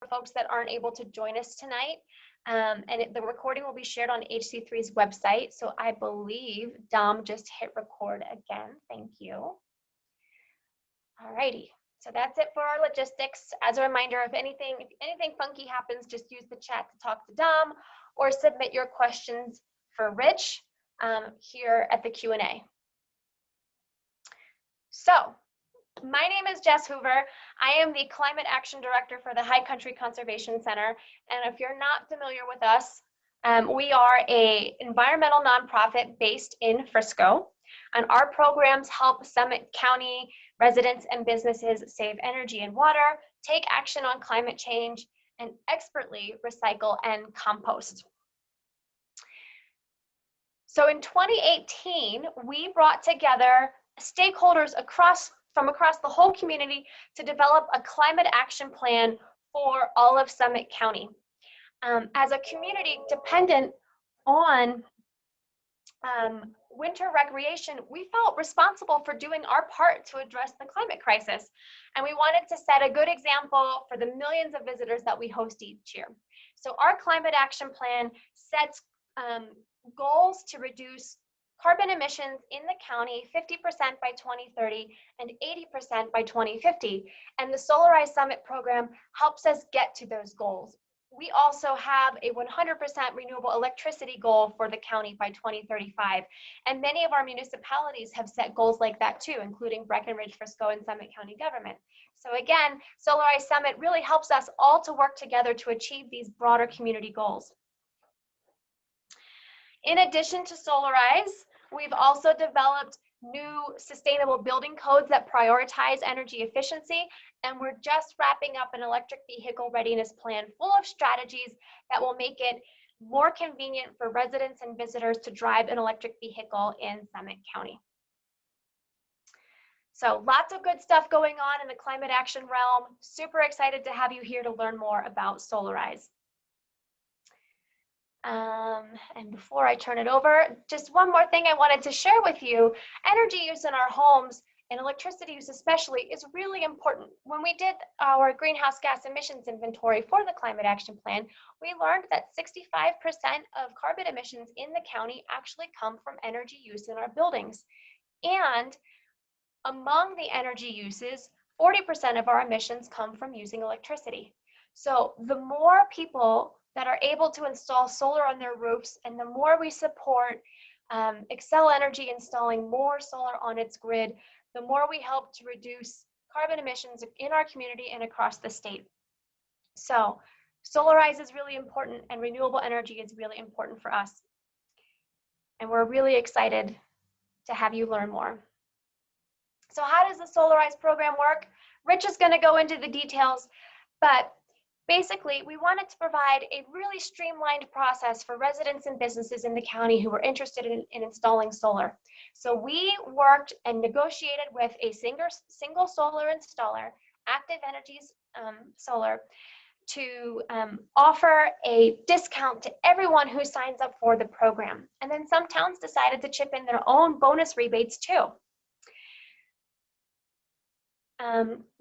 folks that aren't able to join us tonight. The recording will be shared on HC3's website. So I believe Dom just hit record again. Thank you. All righty. So that's it for our logistics. As a reminder, if anything funky happens, just use the chat to talk to Dom or submit your questions for Rich here at the Q&A. So, my name is Jess Hoover. I am the Climate Action Director for the High Country Conservation Center. And if you're not familiar with us, we are an environmental nonprofit based in Frisco. And our programs help Summit County residents and businesses save energy and water, take action on climate change, and expertly recycle and compost. So in 2018, we brought together stakeholders from across the whole community to develop a climate action plan for all of Summit County. As a community dependent on winter recreation, we felt responsible for doing our part to address the climate crisis. And we wanted to set a good example for the millions of visitors that we host each year. So our climate action plan sets goals to reduce carbon emissions in the county 50% by 2030 and 80% by 2050. And the Solarize Summit program helps us get to those goals. We also have a 100% renewable electricity goal for the county by 2035. And many of our municipalities have set goals like that too, including Breckenridge, Frisco, and Summit County government. So again, Solarize Summit really helps us all to work together to achieve these broader community goals. In addition to Solarize, we've also developed new sustainable building codes that prioritize energy efficiency, and we're just wrapping up an electric vehicle readiness plan full of strategies that will make it more convenient for residents and visitors to drive an electric vehicle in Summit County. So lots of good stuff going on in the climate action realm. Super excited to have you here to learn more about Solarize. And before I turn it over, just one more thing I wanted to share with you. Energy use in our homes and electricity use especially is really important. When we did our greenhouse gas emissions inventory for the Climate Action Plan, we learned that 65% of carbon emissions in the county actually come from energy use in our buildings. And among the energy uses, 40% of our emissions come from using electricity. So the more people that are able to install solar on their roofs, and the more we support Excel Energy installing more solar on its grid, the more we help to reduce carbon emissions in our community and across the state. So Solarize is really important, and renewable energy is really important for us. And we're really excited to have you learn more. So how does the Solarize program work? Rich is going to go into the details, but basically, we wanted to provide a really streamlined process for residents and businesses in the county who were interested in installing solar. So we worked and negotiated with a single solar installer, Active Energies Solar, to offer a discount to everyone who signs up for the program. And then some towns decided to chip in their own bonus rebates too.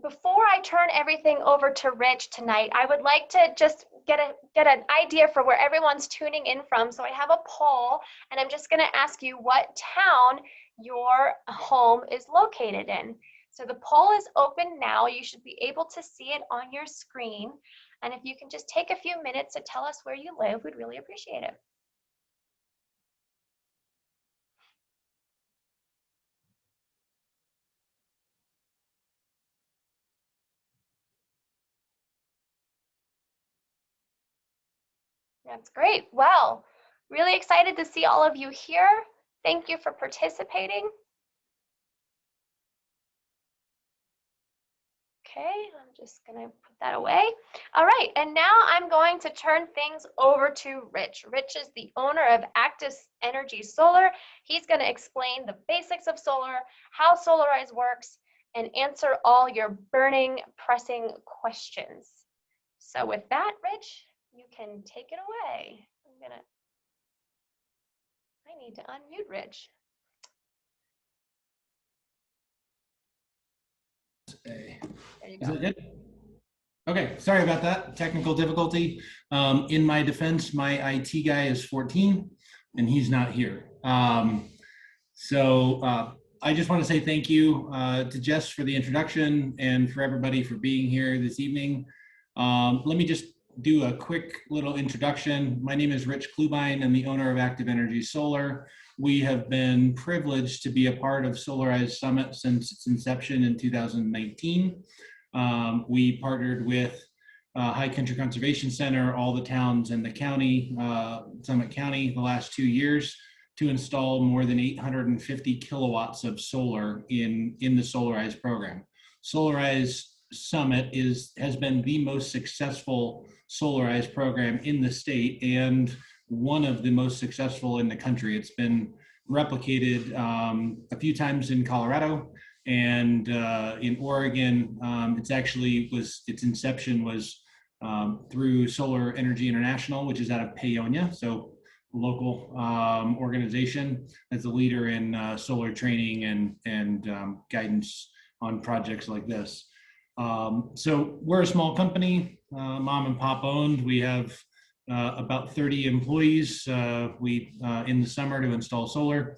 Before I turn everything over to Rich tonight, I would like to just get an idea for where everyone's tuning in from. So I have a poll, and I'm just going to ask you what town your home is located in. So the poll is open now. You should be able to see it on your screen. And if you can just take a few minutes to tell us where you live, we'd really appreciate it. That's great. Well, really excited to see all of you here. Thank you for participating. Okay, I'm just gonna put that away. All right, and now I'm going to turn things over to Rich. Rich is the owner of Active Energy Solar. He's gonna explain the basics of solar, how Solarize works, and answer all your burning, pressing questions. So with that, Rich, you can take it away. I need to unmute Rich. There you Is go. it? Okay, sorry about that. Technical difficulty. In my defense, my IT guy is 14 and he's not here. I just want to say thank you to Jess for the introduction and for everybody for being here this evening. Let me just do a quick little introduction. My name is Rich Klubine. I'm the owner of Active Energy Solar. We have been privileged to be a part of Solarize Summit since its inception in 2019. We partnered with High Country Conservation Center, all the towns in the county, Summit County, the last 2 years to install more than 850 kilowatts of solar in the Solarize program. Solarize Summit has been the most successful Solarize program in the state and one of the most successful in the country. It's been replicated a few times in Colorado, and in Oregon, its inception was through Solar Energy International, which is out of Paonia, so a local organization that's a leader in solar training and guidance on projects like this. So we're a small company, mom and pop owned. We have about 30 employees in the summer to install solar.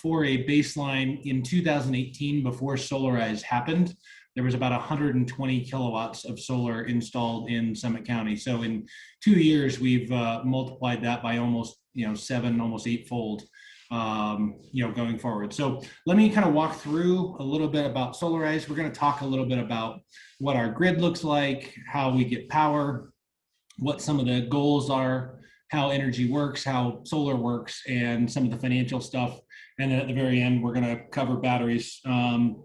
For a baseline in 2018, before Solarize happened, there was about 120 kilowatts of solar installed in Summit County. So in 2 years, we've multiplied that by almost almost eightfold, going forward. So let me kind of walk through a little bit about Solarize. We're going to talk a little bit about what our grid looks like, how we get power, what some of the goals are, how energy works, how solar works, and some of the financial stuff. And then at the very end, we're going to cover batteries and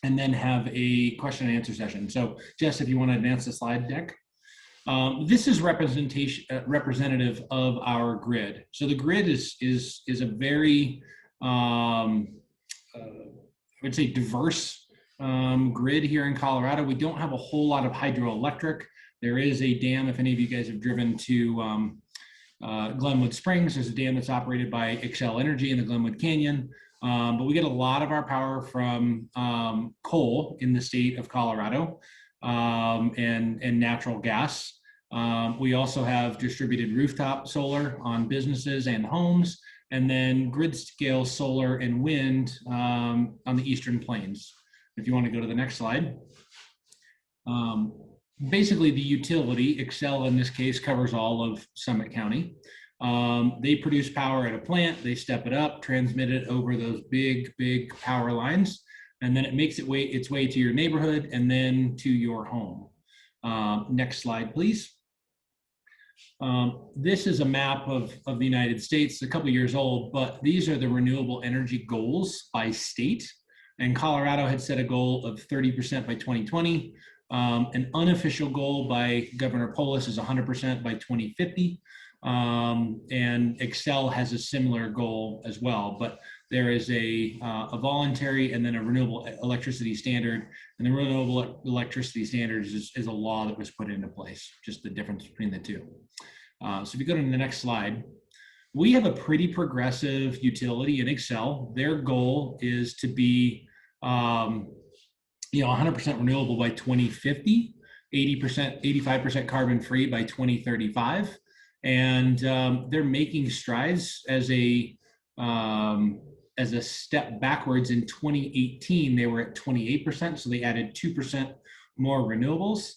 then have a question and answer session. So Jess, if you want to advance the slide deck. This is representative of our grid. So the grid is a very, I would say, diverse grid here in Colorado. We don't have a whole lot of hydroelectric. There is a dam, if any of you guys have driven to Glenwood Springs, there's a dam that's operated by Xcel Energy in the Glenwood Canyon. But we get a lot of our power from coal in the state of Colorado and natural gas. We also have distributed rooftop solar on businesses and homes, and then grid scale solar and wind on the Eastern Plains. If you want to go to the next slide. Basically, the utility, Xcel in this case, covers all of Summit County. They produce power at a plant, they step it up, transmit it over those big power lines, and then it makes its way to your neighborhood and then to your home. Next slide, please. This is a map of the United States, a couple years old, but these are the renewable energy goals by state. And Colorado had set a goal of 30% by 2020. An unofficial goal by Governor Polis is 100% by 2050. And Xcel has a similar goal as well, but there is a voluntary and then a renewable electricity standard. And the renewable electricity standard is a law that was put into place, just the difference between the two. So if you go to the next slide, we have a pretty progressive utility in Xcel. Their goal is to be 100% renewable by 2050, 85% carbon free by 2035. And they're making strides as a step backwards. In 2018, they were at 28%, so they added 2% more renewables.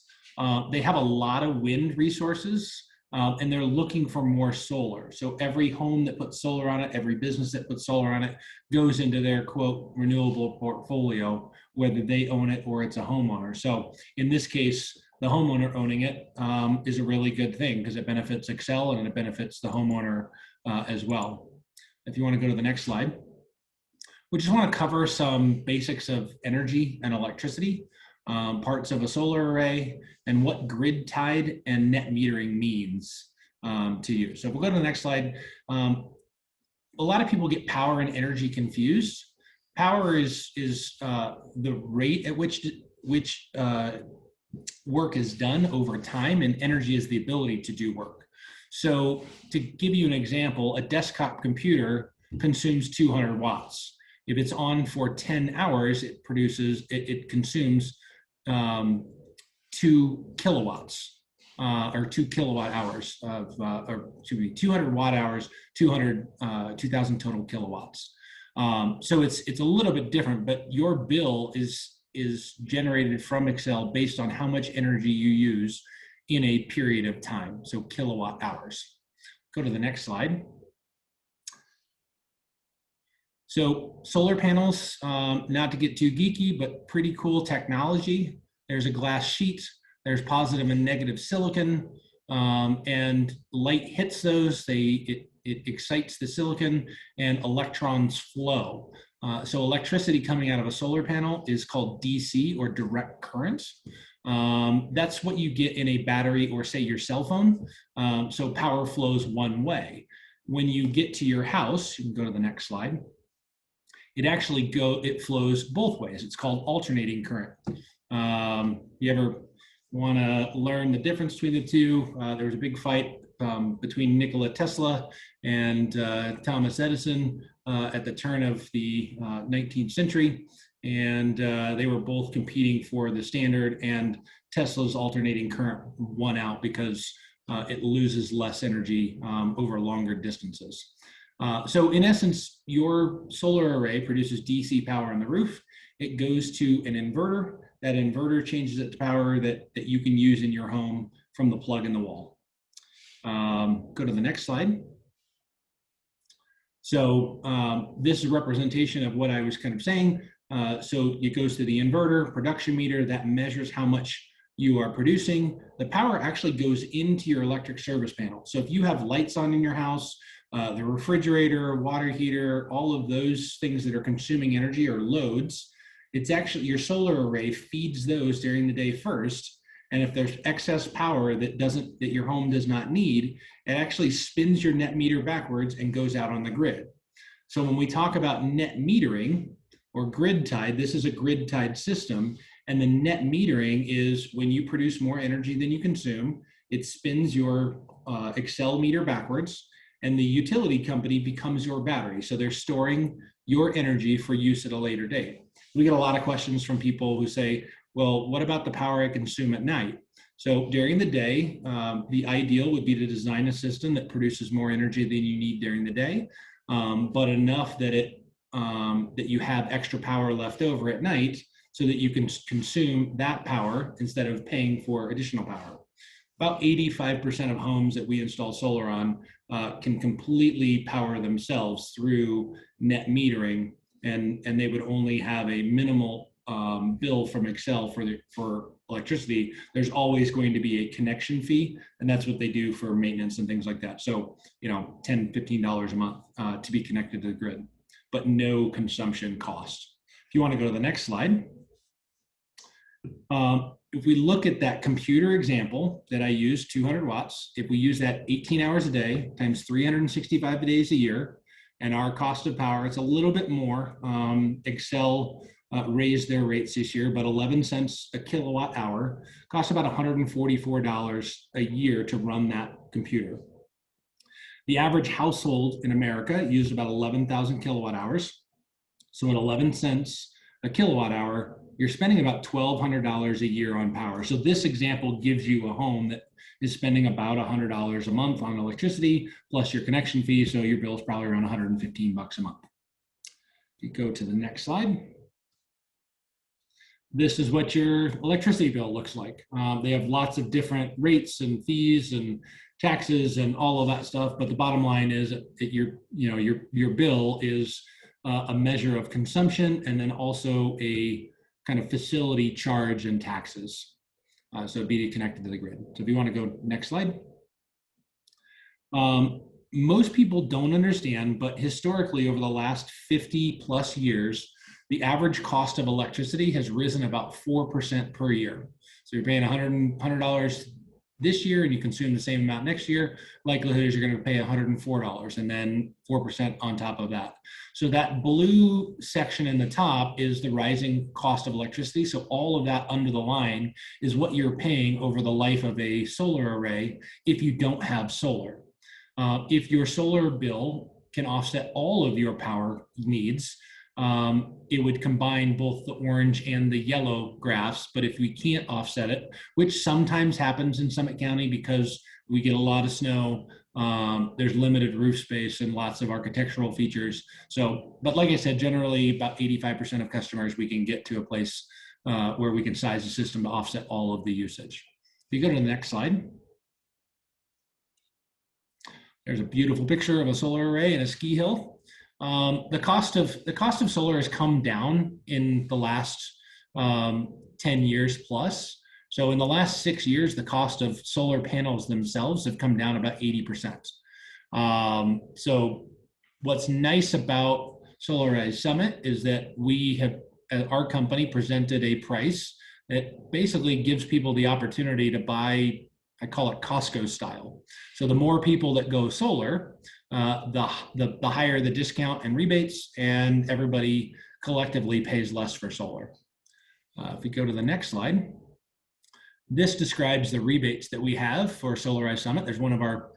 They have a lot of wind resources, and they're looking for more solar. So every home that puts solar on it, every business that puts solar on it goes into their, quote, renewable portfolio, whether they own it or it's a homeowner. So in this case, the homeowner owning it is a really good thing because it benefits Xcel and it benefits the homeowner as well. If you want to go to the next slide. We just want to cover some basics of energy and electricity, parts of a solar array, and what grid tied and net metering means to you. So if we'll go to the next slide. A lot of people get power and energy confused. Power is the rate at which work is done over time, and energy is the ability to do work. So to give you an example, a desktop computer consumes 200 watts. If it's on for 10 hours, it consumes 2 2 kilowatts or 2 kilowatt hours of, or excuse me, 200 watt hours, 2,000 total kilowatts. So it's a little bit different, but your bill is generated from Excel based on how much energy you use in a period of time, so kilowatt hours. Go to the next slide. So solar panels, not to get too geeky, but pretty cool technology. There's a glass sheet, there's positive and negative silicon, and light hits those, it excites the silicon and electrons flow. So electricity coming out of a solar panel is called DC, or direct current. That's what you get in a battery or say your cell phone. So power flows one way. When you get to your house, you can go to the next slide. It flows both ways. It's called alternating current. You ever want to learn the difference between the two? There was a big fight between Nikola Tesla and Thomas Edison at the turn of the 19th century. And they were both competing for the standard, and Tesla's alternating current won out because it loses less energy over longer distances. So in essence, your solar array produces DC power on the roof. It goes to an inverter. That inverter changes it to power that you can use in your home from the plug in the wall. Go to the next slide. So this is a representation of what I was kind of saying. So it goes to the inverter, production meter, that measures how much you are producing. The power actually goes into your electric service panel. So if you have lights on in your house, the refrigerator, water heater, all of those things that are consuming energy or loads, it's actually your solar array feeds those during the day first. And if there's excess power that your home does not need, it actually spins your net meter backwards and goes out on the grid. So when we talk about net metering or grid tied, this is a grid tied system. And the net metering is when you produce more energy than you consume, it spins your Excel meter backwards, and the utility company becomes your battery. So they're storing your energy for use at a later date. We get a lot of questions from people who say, well, what about the power I consume at night? So during the day, the ideal would be to design a system that produces more energy than you need during the day, but enough that that you have extra power left over at night so that you can consume that power instead of paying for additional power. About 85% of homes that we install solar on can completely power themselves through net metering, and they would only have a minimal bill from Excel for electricity. There's always going to be a connection fee, and that's what they do for maintenance and things like that. So, $10, $15 a month to be connected to the grid, but no consumption cost. If you want to go to the next slide. If we look at that computer example that I used, 200 watts, if we use that 18 hours a day times 365 days a year, and our cost of power, it's a little bit more. Excel raised their rates this year, but 11 cents a kilowatt hour, costs about $144 a year to run that computer. The average household in America used about 11,000 kilowatt hours. So at 11 cents a kilowatt hour, you're spending about $1,200 a year on power. So this example gives you a home that is spending about $100 a month on electricity, plus your connection fee. So your bill is probably around 115 bucks a month. If you go to the next slide. This is what your electricity bill looks like. They have lots of different rates and fees and taxes and all of that stuff. But the bottom line is that your bill is a measure of consumption, and then also a kind of facility charge and taxes. So be connected to the grid. So if you want to go next slide. Most people don't understand, but historically over the last 50 plus years, the average cost of electricity has risen about 4% per year. So you're paying $100 this year and you consume the same amount next year, likelihood is you're going to pay $104 and then 4% on top of that. So that blue section in the top is the rising cost of electricity. So all of that under the line is what you're paying over the life of a solar array if you don't have solar. If your solar bill can offset all of your power needs, it would combine both the orange and the yellow graphs. But if we can't offset it, which sometimes happens in Summit County because we get a lot of snow, there's limited roof space and lots of architectural features. So, but like I said, generally about 85% of customers, we can get to a place where we can size the system to offset all of the usage. If you go to the next slide. There's a beautiful picture of a solar array and a ski hill. The cost of solar has come down in the last 10 years plus. So in the last 6 years, the cost of solar panels themselves have come down about 80%. So what's nice about Solarize Summit is that we have, our company presented a price that basically gives people the opportunity to buy, I call it Costco style. So the more people that go solar, the higher the discount and rebates, and everybody collectively pays less for solar. If we go to the next slide, this describes the rebates that we have for Solarize Summit. There's one of our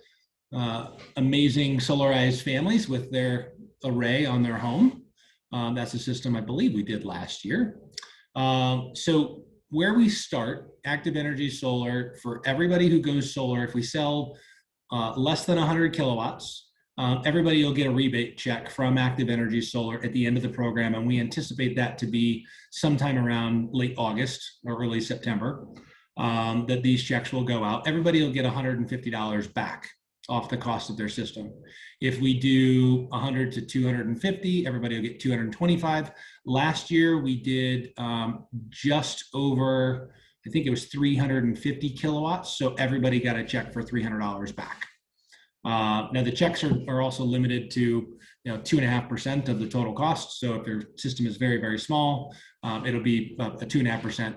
amazing Solarize families with their array on their home. That's a system I believe we did last year. So where we start, Active Energy Solar, for everybody who goes solar, if we sell less than 100 kilowatts, everybody will get a rebate check from Active Energy Solar at the end of the program, and we anticipate that to be sometime around late August or early September, that these checks will go out. Everybody will get $150 back off the cost of their system. If we do 100 to 250, everybody will get 225. Last year we did just over, I think it was 350 kilowatts. So everybody got a check for $300 back. Now the checks are also limited to 2.5% of the total cost. So if your system is very, very small, it'll be a 2.5%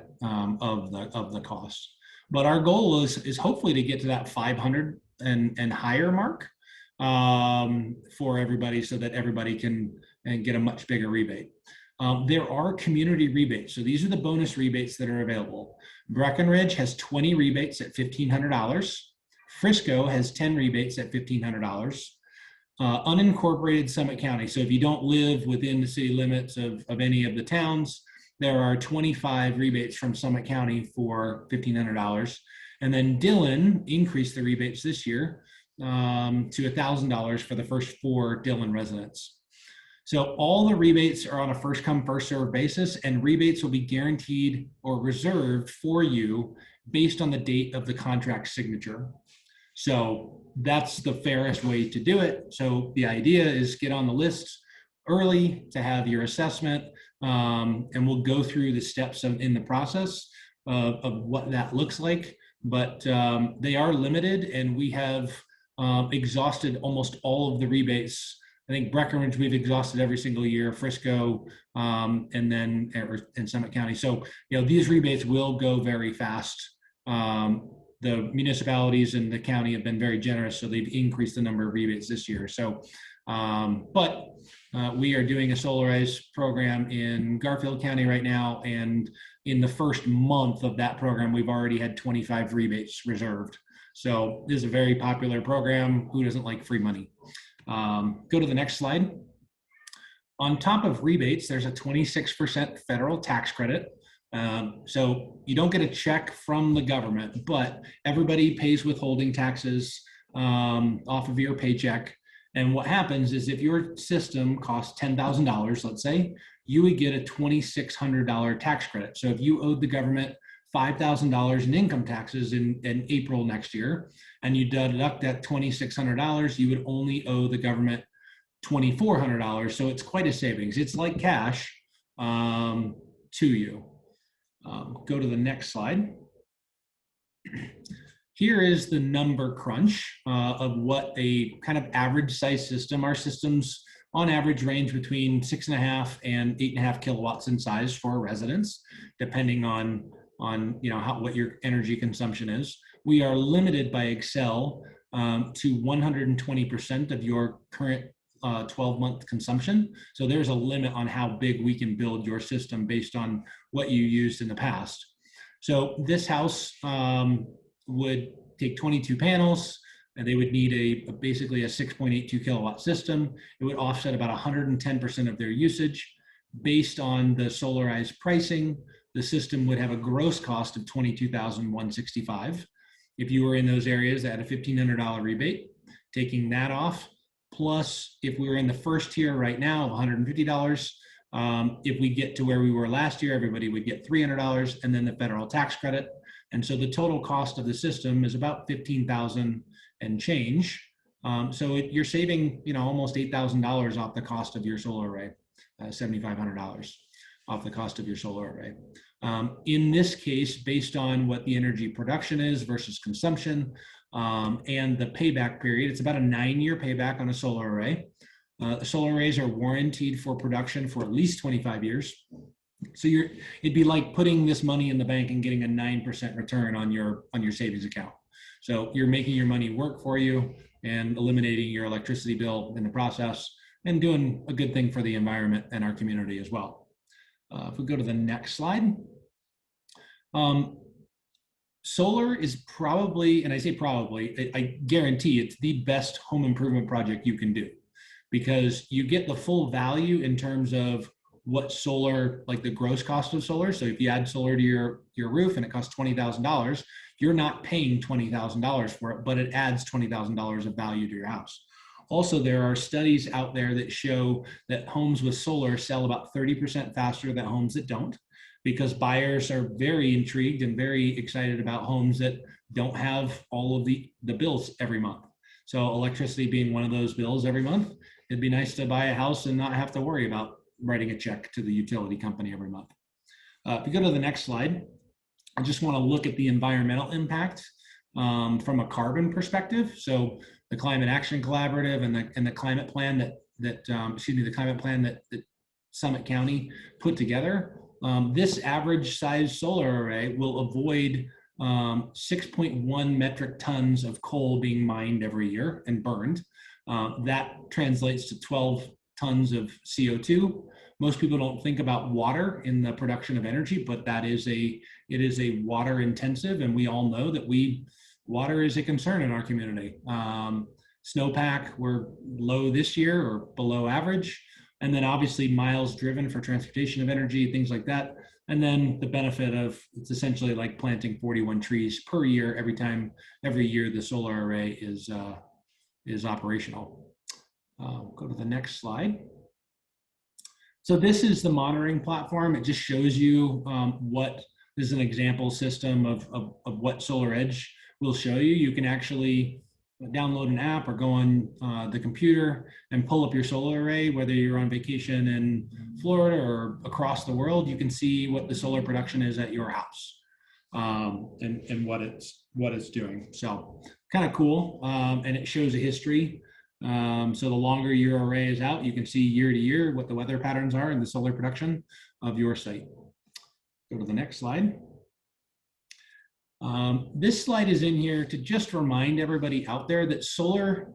of the cost. But our goal is hopefully to get to that 500 and higher mark for everybody, so that everybody can get a much bigger rebate. There are community rebates. So these are the bonus rebates that are available. Breckenridge has 20 rebates at $1,500. Frisco has 10 rebates at $1,500. Unincorporated Summit County. So if you don't live within the city limits of any of the towns, there are 25 rebates from Summit County for $1,500. And then Dillon increased the rebates this year to $1,000 for the first 4 Dillon residents. So all the rebates are on a first come, first served basis, and rebates will be guaranteed or reserved for you based on the date of the contract signature. So that's the fairest way to do it. So the idea is get on the list early to have your assessment, and we'll go through the steps in the process of what that looks like. But they are limited, and we have exhausted almost all of the rebates. I think Breckenridge we've exhausted every single year, Frisco, and then in Summit County. So these rebates will go very fast. The municipalities and the county have been very generous, so they've increased the number of rebates this year. So, but we are doing a Solarize program in Garfield County right now, and in the first month of that program, we've already had 25 rebates reserved. So this is a very popular program. Who doesn't like free money? Go to the next slide. On top of rebates, there's a 26% federal tax credit. So you don't get a check from the government, but everybody pays withholding taxes off of your paycheck. And what happens is if your system costs $10,000, let's say, you would get a $2,600 tax credit. So if you owed the government $5,000 in income taxes in April next year, and you deduct that $2,600, you would only owe the government $2,400. So it's quite a savings. It's like cash to you. Go to the next slide. Here is the number crunch of what a kind of average size system. Our systems on average range between 6.5 and 8.5 kilowatts in size for residents, depending on what your energy consumption is. We are limited by Excel to 120% of your current 12-month consumption. So there's a limit on how big we can build your system based on what you used in the past. So this house would take 22 panels, and they would need basically a 6.82 kilowatt system. It would offset about 110% of their usage. based on the Solarize pricing, the system would have a gross cost of $22,165. If you were in those areas that had a $1,500 rebate, taking that off, plus if we were in the first tier right now of $150, if we get to where we were last year, everybody would get $300 and then the federal tax credit. And so the total cost of the system is about $15,000 and change. So you're saving, almost $8,000 off the cost of your solar array, $7,500 off the cost of your solar array. In this case, based on what the energy production is versus consumption, and the payback period, it's about a 9-year payback on a solar array. Solar arrays are warranted for production for at least 25 years. So it'd be like putting this money in the bank and getting a 9% return on your savings account. So you're making your money work for you and eliminating your electricity bill in the process and doing a good thing for the environment and our community as well. If we go to the next slide. Solar is probably, and I say probably, I guarantee it's the best home improvement project you can do, because you get the full value in terms of what solar, like the gross cost of solar. So if you add solar to your roof and it costs $20,000, you're not paying $20,000 for it, but it adds $20,000 of value to your house. Also, there are studies out there that show that homes with solar sell about 30% faster than homes that don't, because buyers are very intrigued and very excited about homes that don't have all of the bills every month. So electricity being one of those bills every month, it'd be nice to buy a house and not have to worry about writing a check to the utility company every month. If you go to the next slide, I just want to look at the environmental impact from a carbon perspective. So the Climate Action Collaborative and the climate plan the climate plan that Summit County put together. This average size solar array will avoid 6.1 metric tons of coal being mined every year and burned. That translates to 12 tons of CO2. Most people don't think about water in the production of energy, but it is a water intensive, and we all know that water is a concern in our community. Snowpack, we're low this year or below average. And then obviously miles driven for transportation of energy, things like that. And then the benefit of, it's essentially like planting 41 trees per year every year the solar array is operational. Go to the next slide. So this is the monitoring platform. It just shows you this is an example system of what SolarEdge will show you. You can actually download an app or go on the computer and pull up your solar array, whether you're on vacation in Florida or across the world. You can see what the solar production is at your house and what it's doing. So kind of cool, and it shows a history. So the longer your array is out, you can see year to year what the weather patterns are in the solar production of your site. Go to the next slide. This slide is in here to just remind everybody out there that solar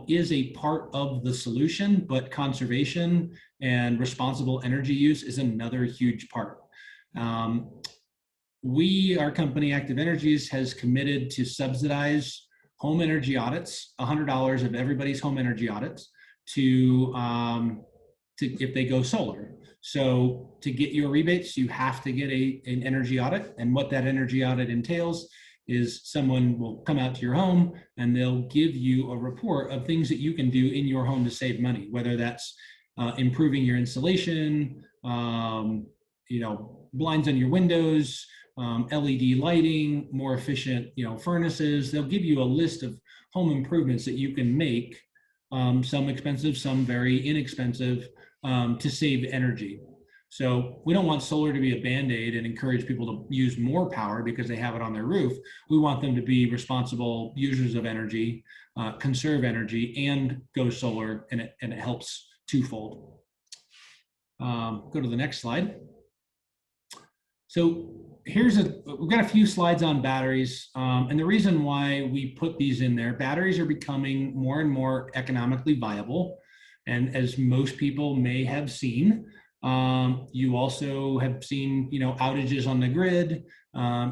is a part of the solution, but conservation and responsible energy use is another huge part. Our company, Active Energies, has committed to subsidize home energy audits, $100 of everybody's home energy audits to if they go solar. So to get your rebates, you have to get an energy audit. And what that energy audit entails is someone will come out to your home and they'll give you a report of things that you can do in your home to save money, whether that's improving your insulation, blinds on your windows, LED lighting, more efficient, furnaces. They'll give you a list of home improvements that you can make, some expensive, some very inexpensive, to save energy. So we don't want solar to be a Band-Aid and encourage people to use more power because they have it on their roof. We want them to be responsible users of energy, conserve energy, and go solar, and it helps twofold. Go to the next slide. So we've got a few slides on batteries, and the reason why we put these in there, batteries are becoming more and more economically viable. And as most people may have seen, you also have seen, outages on the grid.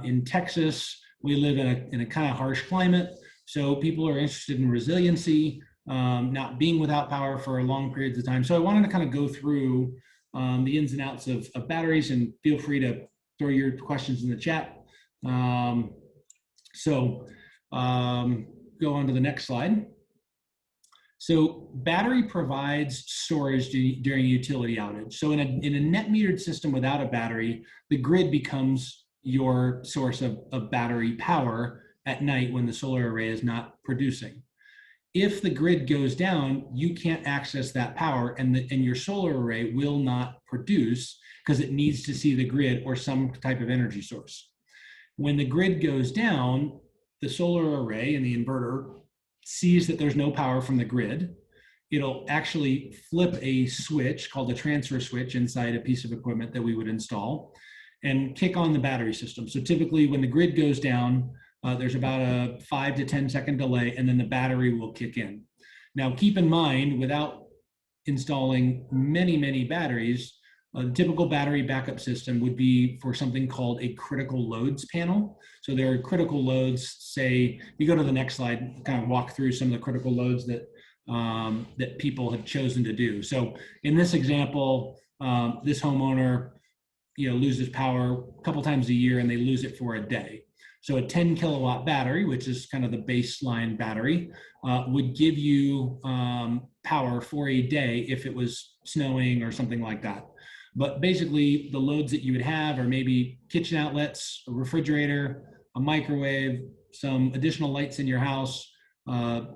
In Texas, we live in a kind of harsh climate, so people are interested in resiliency, not being without power for long periods of time. So I wanted to kind of go through the ins and outs of batteries, and feel free to throw your questions in the chat. Go on to the next slide. So battery provides storage during a utility outage. So in a net metered system without a battery, the grid becomes your source of battery power at night when the solar array is not producing. If the grid goes down, you can't access that power, and your solar array will not produce because it needs to see the grid or some type of energy source. When the grid goes down, the solar array and the inverter sees that there's no power from the grid. It'll actually flip a switch called a transfer switch inside a piece of equipment that we would install and kick on the battery system. So typically when the grid goes down, there's about a 5 to 10 second delay, and then the battery will kick in. Now keep in mind, without installing many batteries, a typical battery backup system would be for something called a critical loads panel. So there are critical loads, say, you go to the next slide, kind of walk through some of the critical loads that people have chosen to do. So in this example, this homeowner loses power a couple times a year, and they lose it for a day. So a 10 kilowatt battery, which is kind of the baseline battery, would give you power for a day if it was snowing or something like that. But basically, the loads that you would have are maybe kitchen outlets, a refrigerator, a microwave, some additional lights in your house,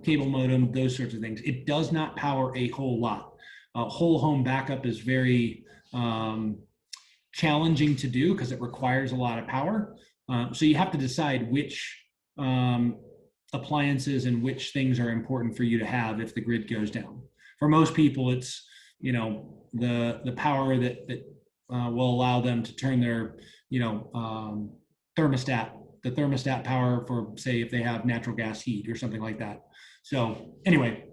cable modem, those sorts of things. It does not power a whole lot. Whole home backup is very challenging to do because it requires a lot of power. So you have to decide which appliances and which things are important for you to have if the grid goes down. For most people, it's the power that will allow them to turn their thermostat power for, say, if they have natural gas heat or something like that. So anyway,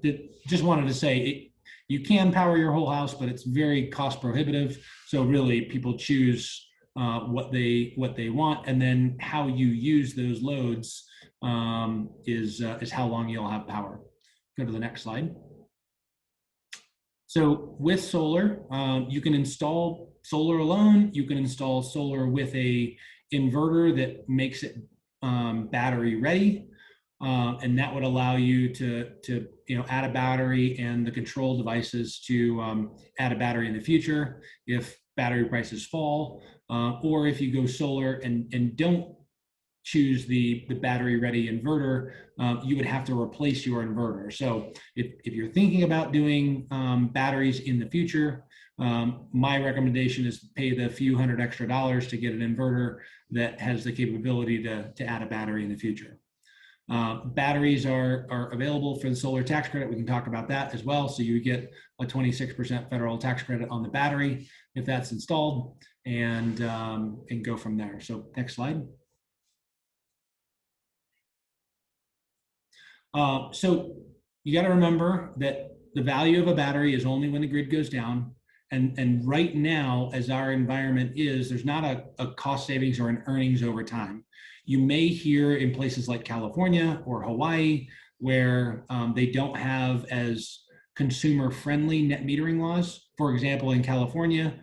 just wanted to say you can power your whole house, but it's very cost prohibitive. So really, people choose what they want, and then how you use those loads is how long you'll have power. Go to the next slide. So with solar, you can install solar alone. You can install solar with a inverter that makes it battery ready, and that would allow you to add a battery and the control devices to add a battery in the future if battery prices fall, or if you go solar and don't choose the battery ready inverter, you would have to replace your inverter. So if you're thinking about doing batteries in the future, my recommendation is to pay the few $100 extra to get an inverter that has the capability to add a battery in the future. Batteries are available for the solar tax credit. We can talk about that as well. So you get a 26% federal tax credit on the battery if that's installed, and go from there. So next slide. So you got to remember that the value of a battery is only when the grid goes down. And right now, as our environment is, there's not a cost savings or an earnings over time. You may hear in places like California or Hawaii, where they don't have as consumer-friendly net metering laws. For example, in California,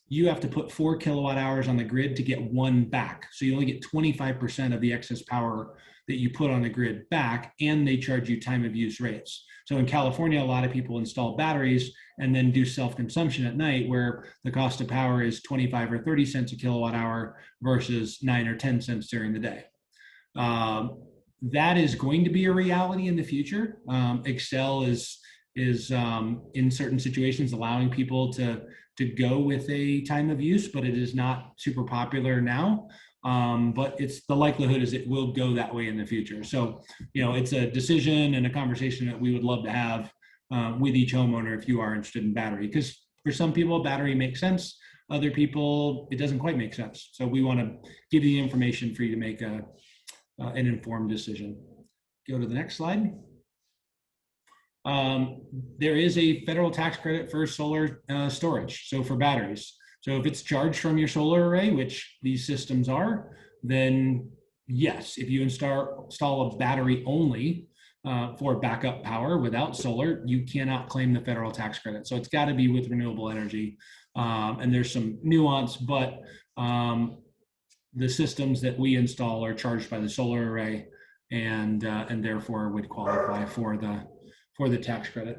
you have to put 4 kilowatt hours on the grid to get 1 back. So you only get 25% of the excess power that you put on the grid back, and they charge you time of use rates. So in California, a lot of people install batteries and then do self-consumption at night, where the cost of power is 25 or 30 cents a kilowatt hour versus 9 or 10 cents during the day. That is going to be a reality in the future. Excel is in certain situations allowing people to go with a time of use, but it is not super popular now. But the likelihood is it will go that way in the future. So, it's a decision and a conversation that we would love to have with each homeowner if you are interested in battery. Because for some people, battery makes sense. Other people, it doesn't quite make sense. So we want to give you the information for you to make an informed decision. Go to the next slide. There is a federal tax credit for solar storage, so for batteries. So if it's charged from your solar array, which these systems are, then yes, if you install a battery only for backup power without solar, you cannot claim the federal tax credit. So it's got to be with renewable energy. And there's some nuance, but the systems that we install are charged by the solar array, and therefore would qualify for the tax credit.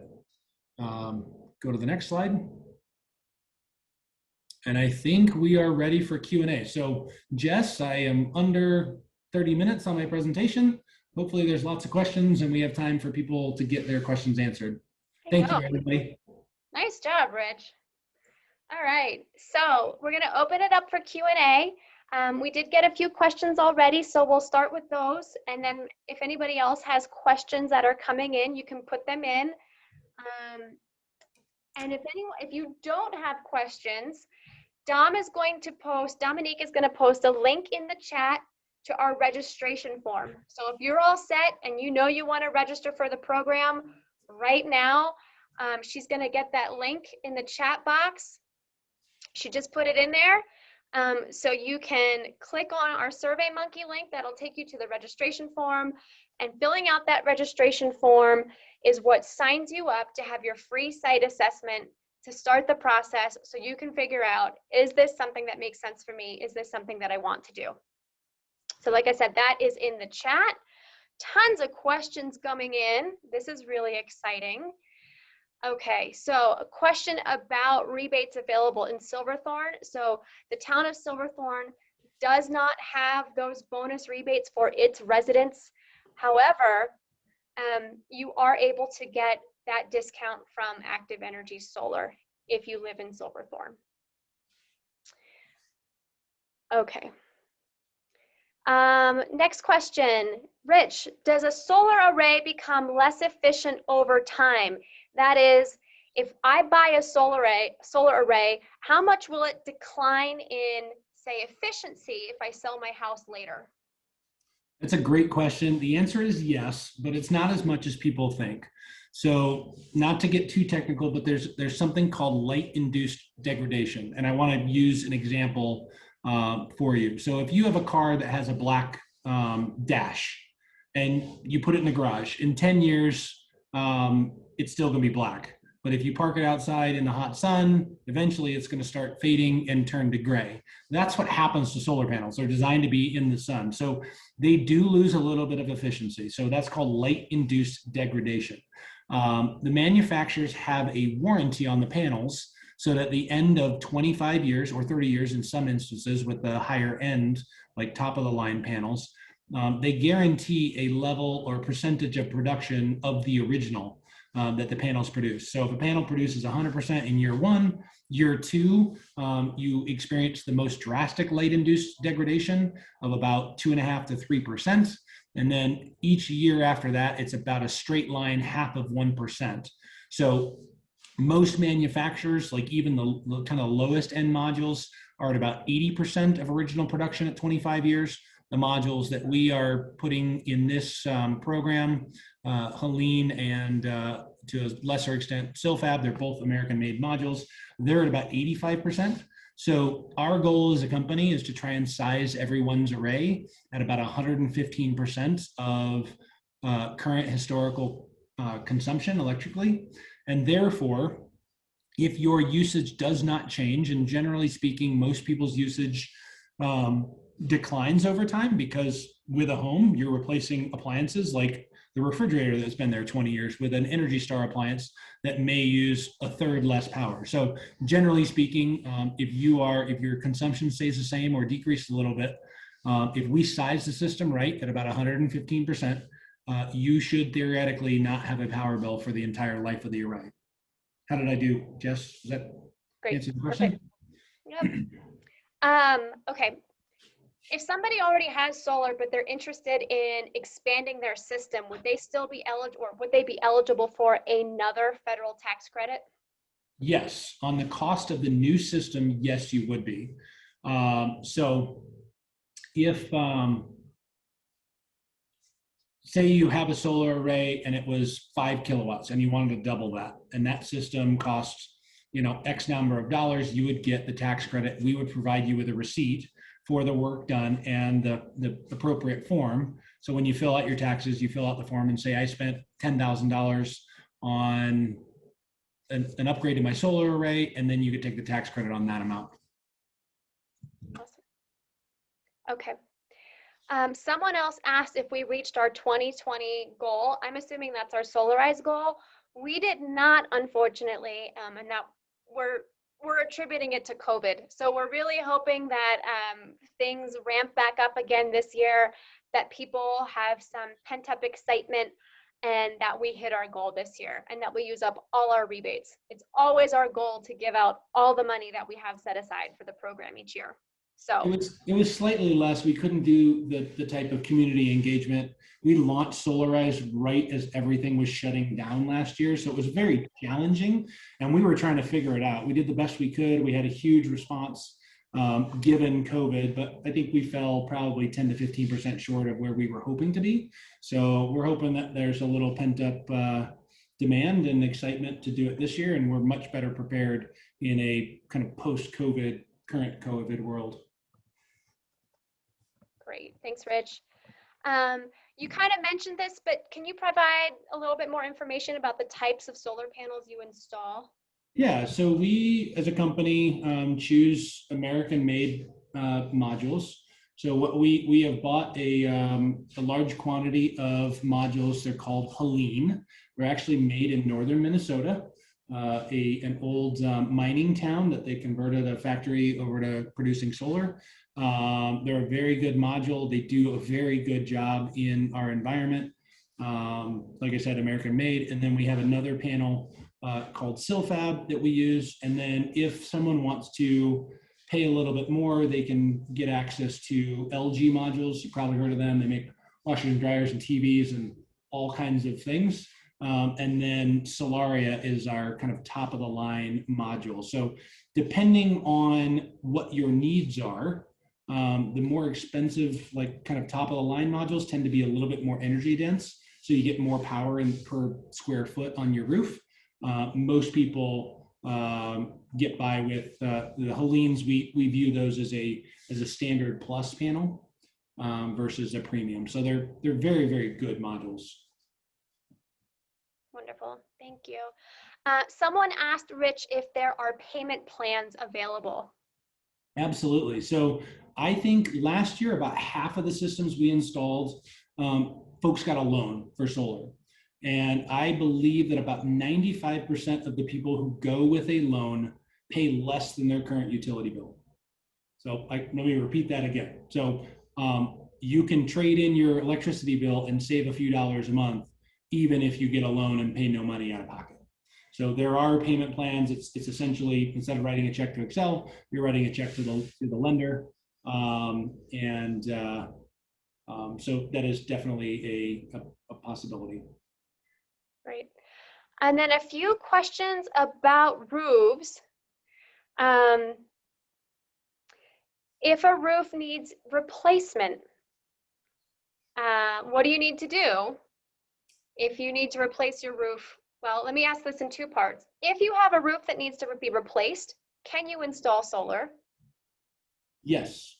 Go to the next slide. And I think we are ready for Q&A. So Jess, I am under 30 minutes on my presentation. Hopefully there's lots of questions and we have time for people to get their questions answered. Thank you, everybody. Nice job, Rich. All right, so we're gonna open it up for Q&A. We did get a few questions already, so we'll start with those. And then if anybody else has questions that are coming in, you can put them in. And if you don't have questions, Dominique is going to post a link in the chat to our registration form. So if you're all set and you know you want to register for the program right now, she's going to get that link in the chat box. She just put it in there. So you can click on our SurveyMonkey link. That'll take you to the registration form. And filling out that registration form is what signs you up to have your free site assessment to start the process, so you can figure out, is this something that makes sense for me? Is this something that I want to do? So like I said, that is in the chat. Tons of questions coming in. This is really exciting. Okay, so a question about rebates available in Silverthorne. So the town of Silverthorne does not have those bonus rebates for its residents. However, you are able to get that discount from Active Energy Solar if you live in Silverthorne. Okay. Next question. Rich, does a solar array become less efficient over time? That is, if I buy a solar array, how much will it decline in, say, efficiency if I sell my house later? That's a great question. The answer is yes, but it's not as much as people think. So not to get too technical, but there's something called light-induced degradation. And I want to use an example for you. So if you have a car that has a black dash and you put it in the garage, in 10 years, it's still going to be black. But if you park it outside in the hot sun, eventually it's going to start fading and turn to gray. That's what happens to solar panels. They're designed to be in the sun. So they do lose a little bit of efficiency. So that's called light-induced degradation. The manufacturers have a warranty on the panels, so that at the end of 25 years or 30 years in some instances with the higher end, like top of the line panels, they guarantee a level or percentage of production of the original that the panels produce. So if a panel produces 100% in year 1, year 2, you experience the most drastic light-induced degradation of about 2.5 to 3%. And then each year after that, it's about a straight line, 0.5%. So most manufacturers, like even the kind of lowest end modules, are at about 80% of original production at 25 years. The modules that we are putting in this program, Helene and to a lesser extent Silfab, they're both American-made modules, they're at about 85%. So our goal as a company is to try and size everyone's array at about 115% of current historical consumption electrically. And therefore, if your usage does not change, and generally speaking, most people's usage declines over time, because with a home, you're replacing appliances like the refrigerator that's been there 20 years with an Energy Star appliance that may use a third less power. So generally speaking, if your consumption stays the same or decreases a little bit, if we size the system right at about 115%, you should theoretically not have a power bill for the entire life of the array. How did I do, Jess? Does that answer the question? Yep. Okay. If somebody already has solar, but they're interested in expanding their system, would they still be eligible, or would they be eligible for another federal tax credit? Yes, on the cost of the new system, yes, you would be. So if, say you have a solar array and it was 5 kilowatts and you wanted to double that, and that system costs, X number of dollars, you would get the tax credit. We would provide you with a receipt for the work done and the appropriate form. So when you fill out your taxes, you fill out the form and say, I spent $10,000 on an upgrade to my solar array, and then you could take the tax credit on that amount. Awesome. Okay. Someone else asked if we reached our 2020 goal. I'm assuming that's our Solarize goal. We did not, unfortunately, and that we're attributing it to COVID. So we're really hoping that things ramp back up again this year, that people have some pent-up excitement, and that we hit our goal this year, and that we use up all our rebates. It's always our goal to give out all the money that we have set aside for the program each year. So it was slightly less. We couldn't do the type of community engagement. We launched Solarize right as everything was shutting down last year. So it was very challenging, and we were trying to figure it out. We did the best we could. We had a huge response given COVID, but I think we fell probably 10 to 15% short of where we were hoping to be. So we're hoping that there's a little pent up demand and excitement to do it this year, and we're much better prepared in a kind of post-COVID, current COVID world. Great, thanks, Rich. You kind of mentioned this, but can you provide a little bit more information about the types of solar panels you install? Yeah, so we as a company choose American-made modules. So what we have bought a large quantity of modules. They're called Helene. They're actually made in northern Minnesota, an old mining town that they converted a factory over to producing solar. They're a very good module. They do a very good job in our environment. Like I said, American made. And then we have another panel called Silfab that we use. And then if someone wants to pay a little bit more, they can get access to LG modules. You probably heard of them. They make washers and dryers and TVs and all kinds of things. And then Solaria is our kind of top of the line module. So depending on what your needs are, the more expensive, like kind of top of the line modules tend to be a little bit more energy dense. So you get more power in per square foot on your roof. Most people get by with the Helenes. We view those as a standard plus panel versus a premium. So they're very, very good modules. Wonderful, thank you. Someone asked Rich if there are payment plans available. Absolutely. So I think last year, about half of the systems we installed, folks got a loan for solar. And I believe that about 95% of the people who go with a loan pay less than their current utility bill. So let me repeat that again. So you can trade in your electricity bill and save a few dollars a month, even if you get a loan and pay no money out of pocket. So there are payment plans. It's essentially, instead of writing a check to Excel, you're writing a check to the lender. So that is definitely a possibility. Right. And then a few questions about roofs. If a roof needs replacement, what do you need to do if you need to replace your roof? Well, let me ask this in two parts. If you have a roof that needs to be replaced, can you install solar? Yes.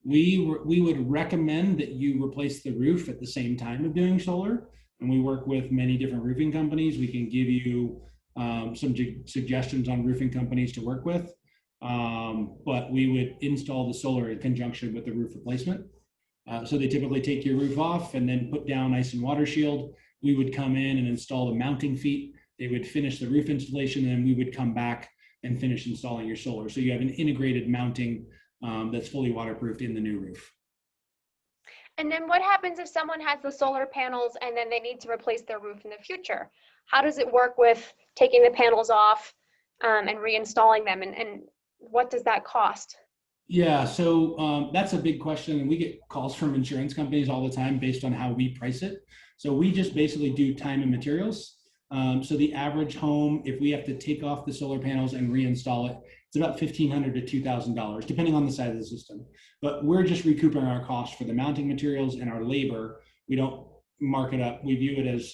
We would recommend that you replace the roof at the same time of doing solar. And we work with many different roofing companies. We can give you some suggestions on roofing companies to work with. But we would install the solar in conjunction with the roof replacement. So they typically take your roof off and then put down ice and water shield. We would come in and install the mounting feet. They would finish the roof installation, and then we would come back and finish installing your solar. So you have an integrated mounting that's fully waterproofed in the new roof. And then what happens if someone has the solar panels and then they need to replace their roof in the future? How does it work with taking the panels off and reinstalling them? And what does that cost? Yeah, so that's a big question. And we get calls from insurance companies all the time based on how we price it. So we just basically do time and materials. So the average home, if we have to take off the solar panels and reinstall it, it's about $1,500 to $2,000, depending on the size of the system. But we're just recouping our costs for the mounting materials and our labor. We don't mark it up. We view it as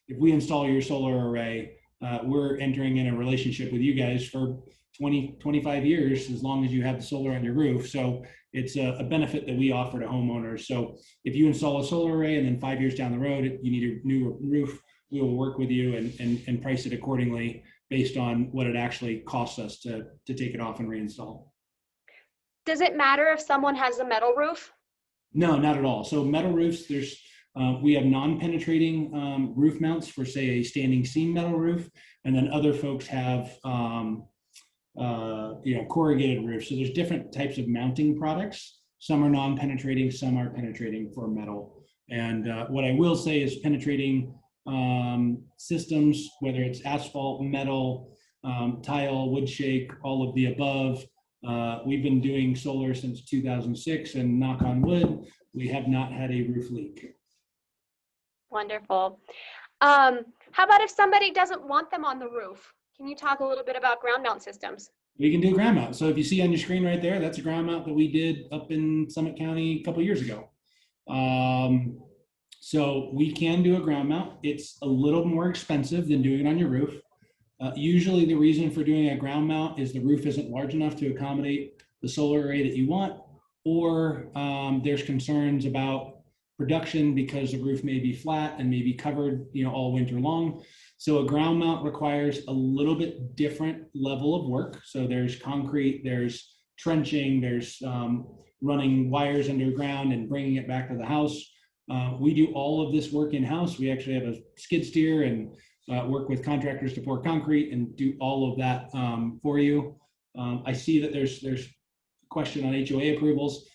if we install your solar array, we're entering in a relationship with you guys for 20, 25 years, as long as you have the solar on your roof. So it's a benefit that we offer to homeowners. So if you install a solar array and then 5 years down the road, you need a new roof, we will work with you and price it accordingly based on what it actually costs us to take it off and reinstall. Does it matter if someone has a metal roof? No, not at all. So metal roofs, we have non-penetrating roof mounts for, say, a standing seam metal roof, and then other folks have corrugated roofs. So there's different types of mounting products. Some are non-penetrating, some are penetrating for metal. And what I will say is penetrating systems, whether it's asphalt, metal, tile, wood shake, all of the above. We've been doing solar since 2006, and knock on wood, we have not had a roof leak. Wonderful. How about if somebody doesn't want them on the roof? Can you talk a little bit about ground mount systems? We can do ground mount. So if you see on your screen right there, that's a ground mount that we did up in Summit County a couple of years ago. So we can do a ground mount. It's a little more expensive than doing it on your roof. Usually the reason for doing a ground mount is the roof isn't large enough to accommodate the solar array that you want, or there's concerns about production because the roof may be flat and may be covered, all winter long. So a ground mount requires a little bit different level of work. So there's concrete, there's trenching, there's running wires underground and bringing it back to the house. We do all of this work in-house. We actually have a skid steer and work with contractors to pour concrete and do all of that for you. I see that there's a question on HOA approvals.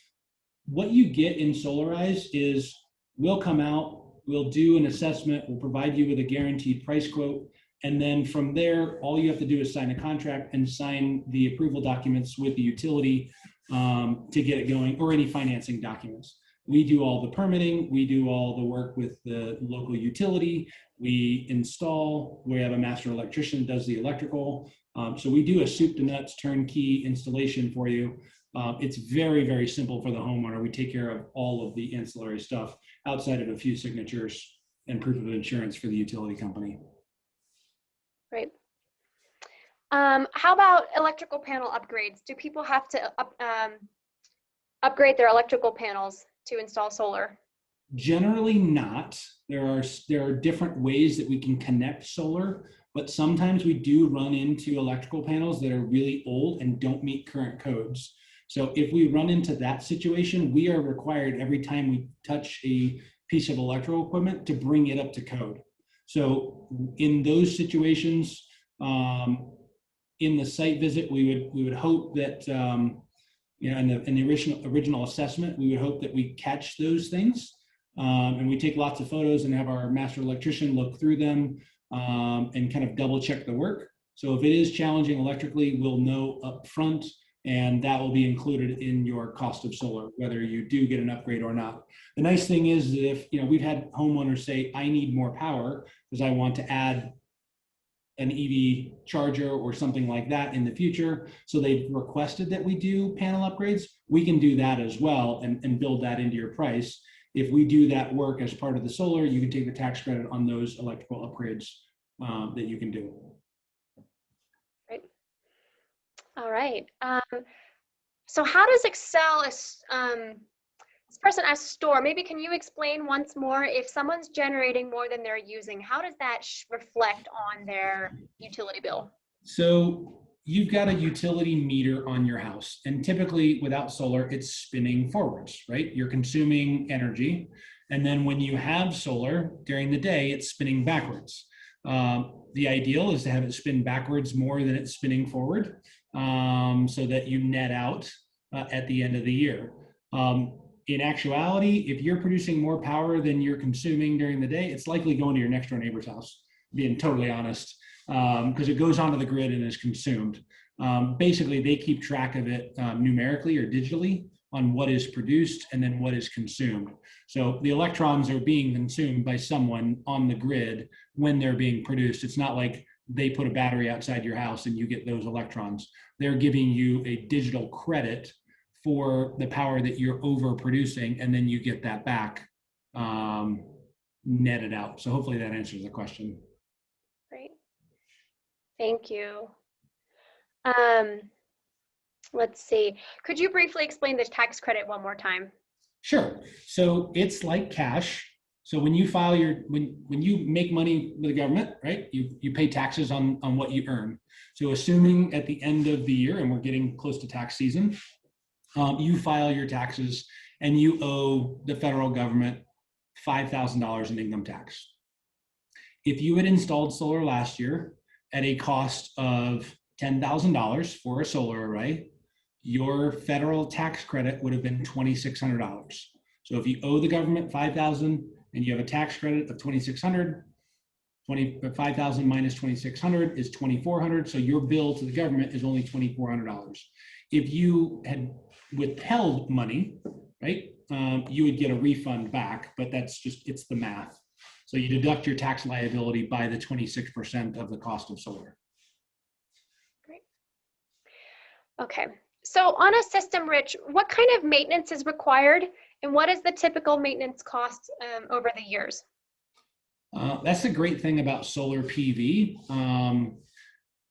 What you get in Solarize is we'll come out, we'll do an assessment, we'll provide you with a guaranteed price quote, and then from there, all you have to do is sign a contract and sign the approval documents with the utility to get it going, or any financing documents. We do all the permitting, we do all the work with the local utility, we install, we have a master electrician that does the electrical. So we do a soup to nuts turnkey installation for you. It's very, very simple for the homeowner. We take care of all of the ancillary stuff outside of a few signatures and proof of insurance for the utility company. Great. How about electrical panel upgrades? Do people have to upgrade their electrical panels to install solar? Generally not. There are different ways that we can connect solar, but sometimes we do run into electrical panels that are really old and don't meet current codes. So if we run into that situation, we are required every time we touch a piece of electrical equipment to bring it up to code. So in those situations, in the site visit, we would hope that in the original assessment, we would hope that we catch those things, and we take lots of photos and have our master electrician look through them and kind of double check the work. So if it is challenging electrically, we'll know up front, and that will be included in your cost of solar, whether you do get an upgrade or not. The nice thing is that if, we've had homeowners say, I need more power because I want to add an EV charger or something like that in the future. So they've requested that we do panel upgrades. We can do that as well and build that into your price. If we do that work as part of the solar, you can take the tax credit on those electrical upgrades that you can do. Great. All right. So how does Excel, this person as store, maybe can you explain once more, if someone's generating more than they're using, how does that reflect on their utility bill? So you've got a utility meter on your house, and typically without solar, it's spinning forwards, right? You're consuming energy. And then when you have solar during the day, it's spinning backwards. The ideal is to have it spin backwards more than it's spinning forward, so that you net out at the end of the year. In actuality, if you're producing more power than you're consuming during the day, it's likely going to your next door neighbor's house, being totally honest, because it goes onto the grid and is consumed. Basically, they keep track of it numerically or digitally on what is produced and then what is consumed. So the electrons are being consumed by someone on the grid when they're being produced. It's not like they put a battery outside your house and you get those electrons. They're giving you a digital credit for the power that you're overproducing, and then you get that back netted out. So hopefully that answers the question. Great. Thank you. Let's see. Could you briefly explain the tax credit one more time? Sure. So it's like cash. So when you file when you make money with the government, right, you pay taxes on what you earn. So assuming at the end of the year, and we're getting close to tax season, you file your taxes and you owe the federal government $5,000 in income tax. If you had installed solar last year at a cost of $10,000 for a solar array, your federal tax credit would have been $2,600. So if you owe the government $5,000 and you have a tax credit of $2,600, 5,000 minus 2,600 is 2,400. So your bill to the government is only $2,400. If you had withheld money, right, you would get a refund back, but that's just, it's the math. So you deduct your tax liability by the 26% of the cost of solar. Great. Okay. So on a system, Rich, what kind of maintenance is required and what is the typical maintenance cost over the years? That's the great thing about solar PV.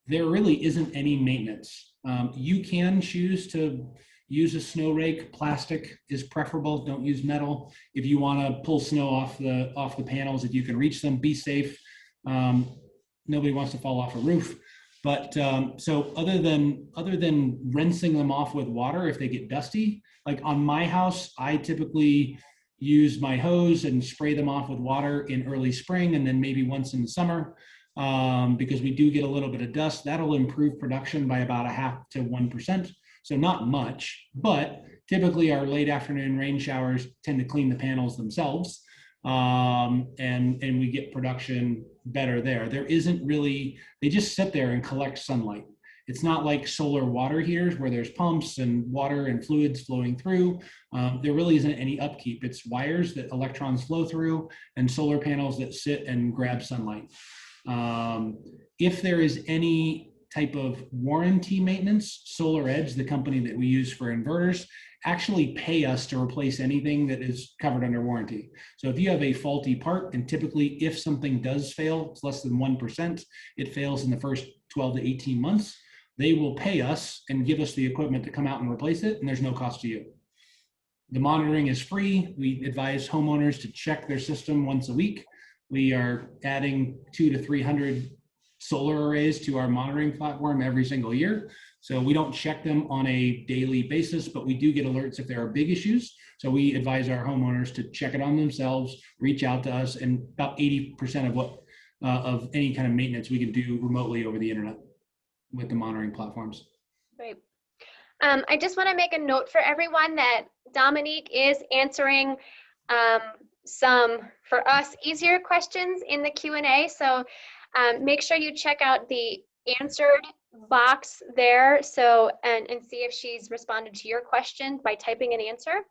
There really isn't any maintenance. You can choose to use a snow rake. Plastic is preferable. Don't use metal. If you want to pull snow off the panels, if you can reach them, be safe. Nobody wants to fall off a roof. But so other than rinsing them off with water if they get dusty, like on my house, I typically use my hose and spray them off with water in early spring and then maybe once in the summer because we do get a little bit of dust. That'll improve production by about 0.5 to 1%. So not much, but typically our late afternoon rain showers tend to clean the panels themselves. And we get production better there. There isn't really, they just sit there and collect sunlight. It's not like solar water heaters where there's pumps and water and fluids flowing through. There really isn't any upkeep. It's wires that electrons flow through and solar panels that sit and grab sunlight. If there is any type of warranty maintenance, SolarEdge, the company that we use for inverters, actually pay us to replace anything that is covered under warranty. So if you have a faulty part, and typically if something does fail, it's less than 1%, it fails in the first 12 to 18 months, they will pay us and give us the equipment to come out and replace it, and there's no cost to you. The monitoring is free. We advise homeowners to check their system once a week. We are adding 200 to 300 solar arrays to our monitoring platform every single year. So we don't check them on a daily basis, but we do get alerts if there are big issues. So we advise our homeowners to check it on themselves, reach out to us, and about 80% of any kind of maintenance we can do remotely over the internet with the monitoring platforms. Great. I just want to make a note for everyone that Dominique is answering some, for us, easier questions in the Q&A. So make sure you check out the answered box there and see if she's responded to your question by typing an answer.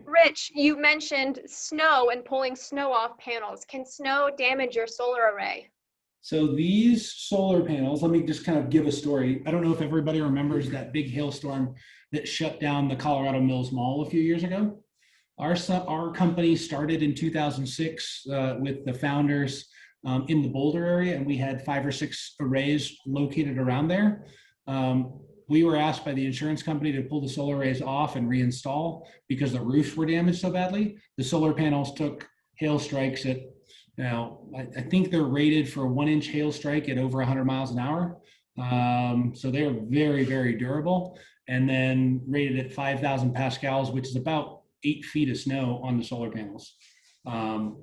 Rich, you mentioned snow and pulling snow off panels. Can snow damage your solar array? So these solar panels, let me just kind of give a story. I don't know if everybody remembers that big hailstorm that shut down the Colorado Mills Mall a few years ago. Our company started in 2006 with the founders in the Boulder area, and we had 5 or 6 arrays located around there. We were asked by the insurance company to pull the solar arrays off and reinstall because the roofs were damaged so badly. The solar panels took hail strikes at, I think they're rated for a 1-inch hail strike at over 100 miles an hour. So they're very, very durable, and then rated at 5,000 pascals, which is about 8 feet of snow on the solar panels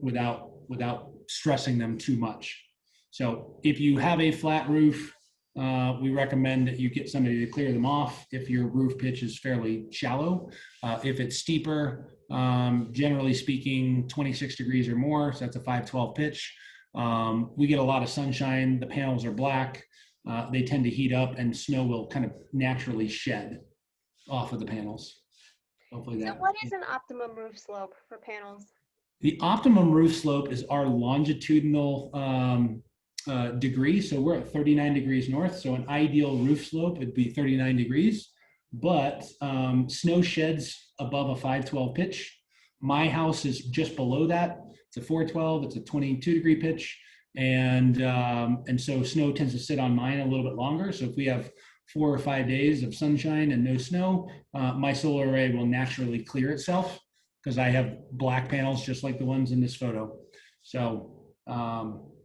without stressing them too much. So if you have a flat roof, we recommend that you get somebody to clear them off if your roof pitch is fairly shallow. If it's steeper, generally speaking, 26 degrees or more, so that's a 512 pitch. We get a lot of sunshine, the panels are black, they tend to heat up, and snow will kind of naturally shed off of the panels. Hopefully that. So what is an optimum roof slope for panels? The optimum roof slope is our longitudinal degree. So we're at 39 degrees north. So an ideal roof slope would be 39 degrees, but snow sheds above a 512 pitch. My house is just below that. It's a 412, it's a 22 degree pitch. And so snow tends to sit on mine a little bit longer. So if we have 4 or 5 days of sunshine and no snow, my solar array will naturally clear itself because I have black panels just like the ones in this photo. So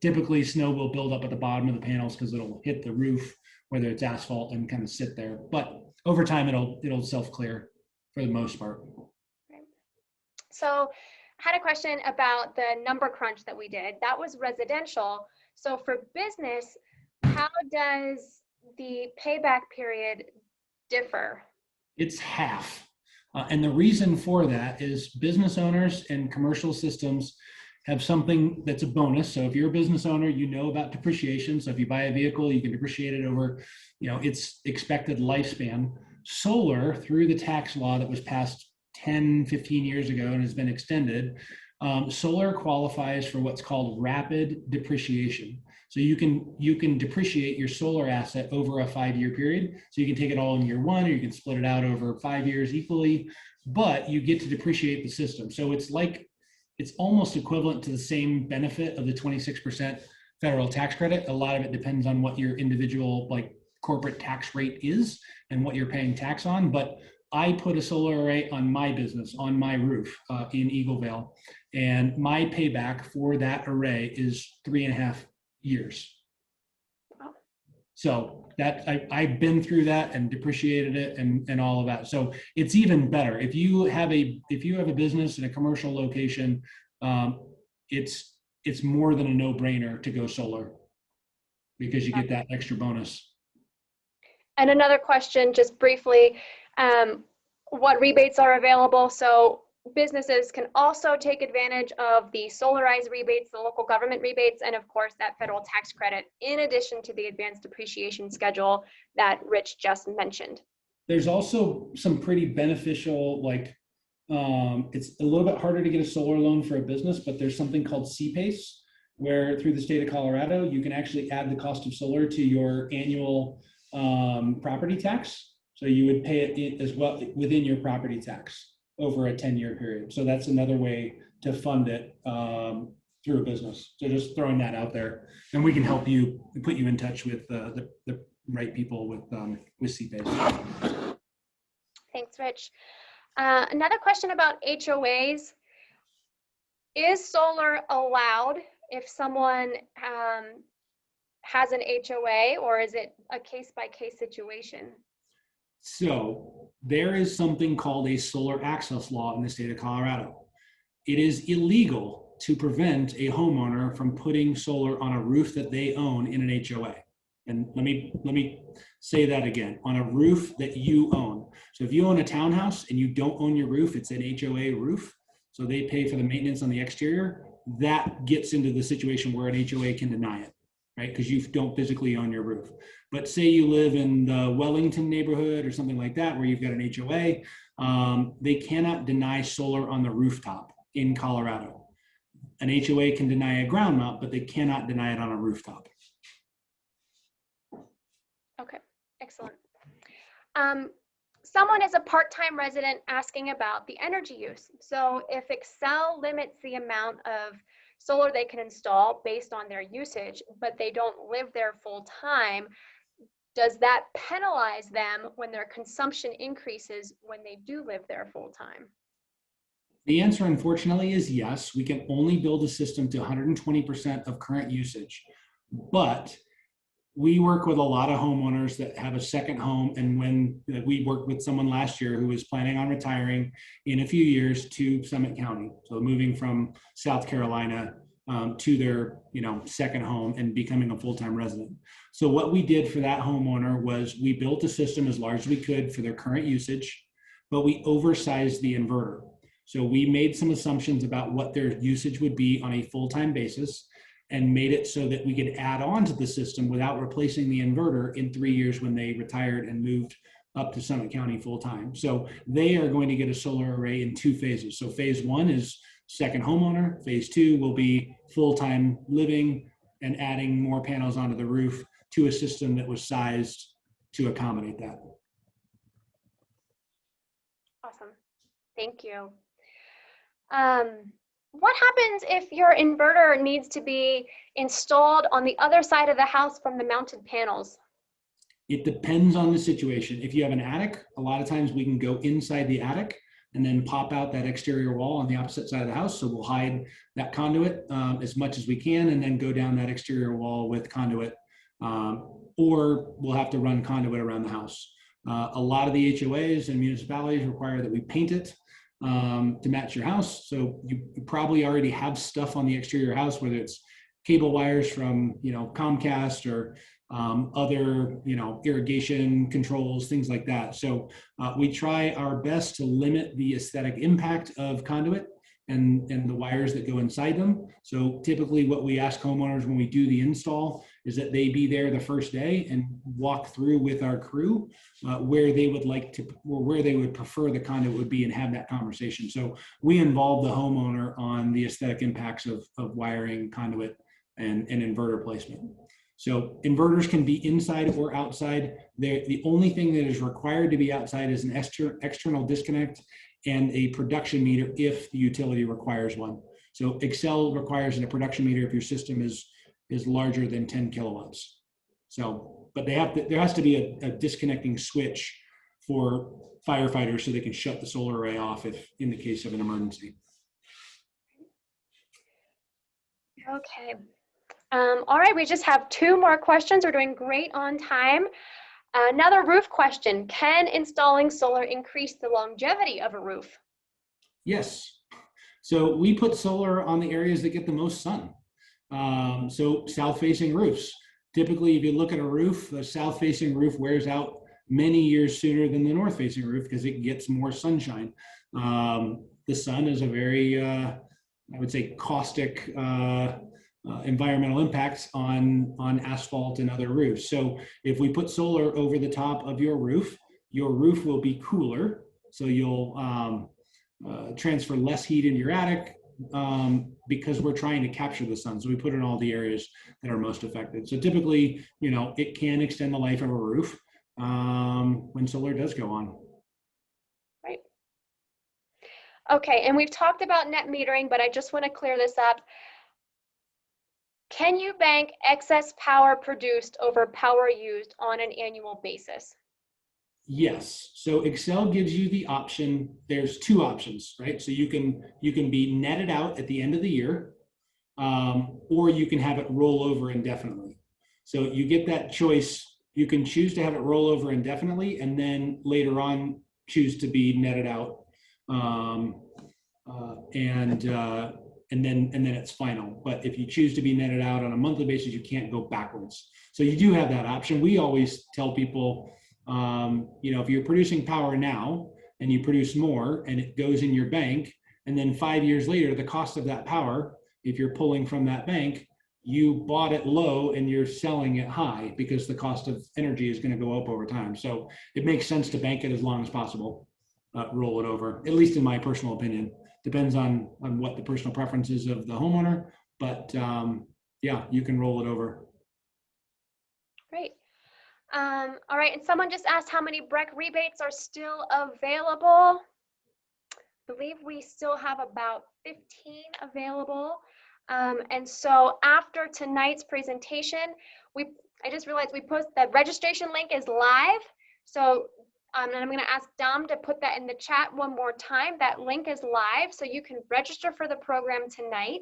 typically snow will build up at the bottom of the panels because it'll hit the roof, whether it's asphalt, and kind of sit there. But over time, it'll self-clear for the most part. So I had a question about the number crunch that we did. That was residential. So for business, how does the payback period differ? It's half. And the reason for that is business owners and commercial systems have something that's a bonus. So if you're a business owner, you know about depreciation. So if you buy a vehicle, you can depreciate it over, its expected lifespan. Solar, through the tax law that was passed 10, 15 years ago and has been extended, solar qualifies for what's called rapid depreciation. So you can depreciate your solar asset over a 5-year period. So you can take it all in year one, or you can split it out over 5 years equally, but you get to depreciate the system. So it's almost equivalent to the same benefit of the 26% federal tax credit. A lot of it depends on what your individual corporate tax rate is and what you're paying tax on. But I put a solar array on my business, on my roof in Eaglevale, and my payback for that array is 3.5 years. So that I've been through that and depreciated it and all of that. So it's even better if you have a business in a commercial location. It's more than a no-brainer to go solar because you get that extra bonus. And another question, just briefly, what rebates are available? So businesses can also take advantage of the Solarize rebates, the local government rebates, and of course that federal tax credit, in addition to the advanced depreciation schedule that Rich just mentioned. There's also some pretty beneficial, it's a little bit harder to get a solar loan for a business, but there's something called CPACE, where through the state of Colorado, you can actually add the cost of solar to your annual property tax. So you would pay it as well within your property tax over a 10-year period. So that's another way to fund it through a business. So just throwing that out there, and we can help you, put you in touch with the right people with CPACE. Thanks, Rich. Another question about HOAs. Is solar allowed if someone has an HOA, or is it a case-by-case situation? So there is something called a solar access law in the state of Colorado. It is illegal to prevent a homeowner from putting solar on a roof that they own in an HOA. And let me say that again, on a roof that you own. So if you own a townhouse and you don't own your roof, it's an HOA roof, so they pay for the maintenance on the exterior. That gets into the situation where an HOA can deny it, right? Because you don't physically own your roof. But say you live in the Wellington neighborhood or something like that, where you've got an HOA, they cannot deny solar on the rooftop in Colorado. An HOA can deny a ground mount, but they cannot deny it on a rooftop. Okay, excellent. Someone is a part-time resident asking about the energy use. So if Excel limits the amount of solar they can install based on their usage, but they don't live there full time, does that penalize them when their consumption increases when they do live there full time? The answer, unfortunately, is yes. We can only build a system to 120% of current usage, but we work with a lot of homeowners that have a second home. And when we worked with someone last year who was planning on retiring in a few years to Summit County, so moving from South Carolina to their second home and becoming a full-time resident. So what we did for that homeowner was we built a system as large as we could for their current usage, but we oversized the inverter. So we made some assumptions about what their usage would be on a full-time basis, and made it so that we could add on to the system without replacing the inverter in 3 years when they retired and moved up to Summit County full time. So they are going to get a solar array in 2 phases. So phase 1 is second homeowner. Phase 2 will be full-time living and adding more panels onto the roof to a system that was sized to accommodate that. Awesome, thank you. what happens if your inverter needs to be installed on the other side of the house from the mounted panels? It depends on the situation. If you have an attic, a lot of times we can go inside the attic and then pop out that exterior wall on the opposite side of the house. So we'll hide that conduit as much as we can and then go down that exterior wall with conduit. Or we'll have to run conduit around the house. A lot of the HOAs and municipalities require that we paint it to match your house. So you probably already have stuff on the exterior house, whether it's cable wires from Comcast or other irrigation controls, things like that. So we try our best to limit the aesthetic impact of conduit and the wires that go inside them. So typically what we ask homeowners when we do the install is that they be there the first day and walk through with our crew where they would like to, or where they would prefer the conduit would be, and have that conversation. So we involve the homeowner on the aesthetic impacts of wiring, conduit, and inverter placement. So inverters can be inside or outside. The only thing that is required to be outside is an external disconnect and a production meter if the utility requires one. So Excel requires a production meter if your system is larger than 10 kilowatts. So, but there has to be a disconnecting switch for firefighters so they can shut the solar array off if in the case of an emergency. Okay. All right, we just have 2 more questions. We're doing great on time. Another roof question. Can installing solar increase the longevity of a roof? Yes. So we put solar on the areas that get the most sun. So south-facing roofs. Typically, if you look at a roof, the south-facing roof wears out many years sooner than the north-facing roof because it gets more sunshine. The sun is a very, I would say, caustic environmental impacts on asphalt and other roofs. So if we put solar over the top of your roof will be cooler. So you'll transfer less heat into your attic because we're trying to capture the sun. So we put it in all the areas that are most affected. So typically, it can extend the life of a roof when solar does go on. Right. Okay, and we've talked about net metering, but I just want to clear this up. Can you bank excess power produced over power used on an annual basis? Yes. So Excel gives you the option. There's 2 options, right? So you can be netted out at the end of the year, or you can have it roll over indefinitely. So you get that choice. You can choose to have it roll over indefinitely, and then later on choose to be netted out, and then it's final. But if you choose to be netted out on a monthly basis, you can't go backwards. So you do have that option. We always tell people, if you're producing power now and you produce more and it goes in your bank, and then 5 years later, the cost of that power, if you're pulling from that bank, you bought it low and you're selling it high because the cost of energy is going to go up over time. So it makes sense to bank it as long as possible, roll it over, at least in my personal opinion. Depends on what the personal preferences of the homeowner, but yeah, you can roll it over. Great. All right, and someone just asked how many BREC rebates are still available. I believe we still have about 15 available. And so after tonight's presentation, I just realized the registration link is live. So and I'm going to ask Dom to put that in the chat one more time. That link is live, so you can register for the program tonight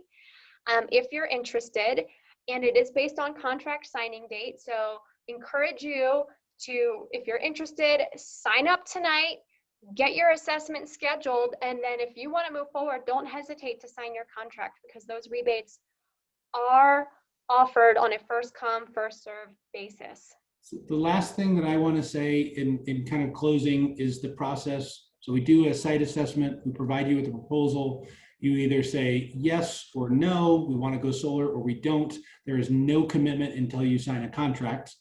if you're interested. And it is based on contract signing date. So encourage you to, if you're interested, sign up tonight, get your assessment scheduled, and then if you want to move forward, don't hesitate to sign your contract because those rebates are offered on a first come, first served basis. So the last thing that I want to say in kind of closing is the process. So we do a site assessment, we provide you with a proposal. You either say yes or no, we want to go solar, or we don't. There is no commitment until you sign a contract.